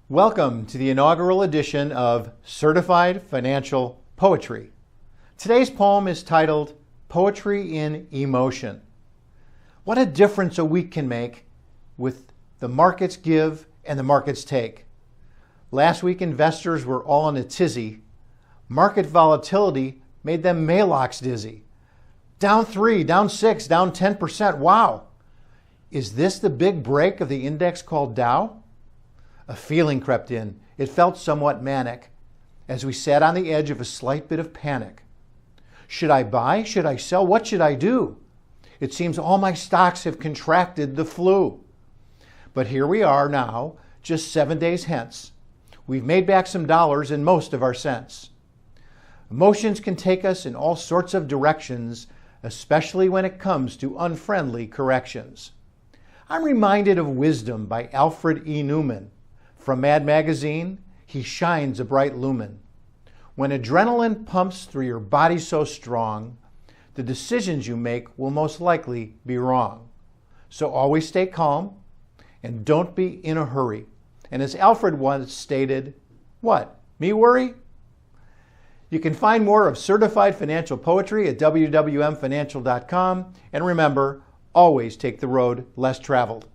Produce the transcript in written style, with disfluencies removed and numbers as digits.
Welcome to the inaugural edition of Certified Financial Poetry. Today's poem is titled Poetry in Emotion. What a difference a week can make with the markets give and the markets take. Last week, investors were all in a tizzy. Market volatility made them Maalox dizzy. Down 3, down 6, down 10%. Wow! Is this the big break of the index called Dow? A feeling crept in. It felt somewhat manic as we sat on the edge of a slight bit of panic. Should I buy? Should I sell? What should I do? It seems all my stocks have contracted the flu. But here we are now, just 7 days hence. We've made back some dollars and most of our cents. Emotions can take us in all sorts of directions, especially when it comes to unfriendly corrections. I'm reminded of Wisdom by Alfred E. Newman. From Mad Magazine, he shines a bright lumen. When adrenalin pumps through your body so strong, the decisions you make will most likely be wrong. So always stay calm and don't be in a hurry. And as Alfred once stated, what, me worry? You can find more of certified financial poetry at wwmfinancial.com. And remember, always take the road less traveled.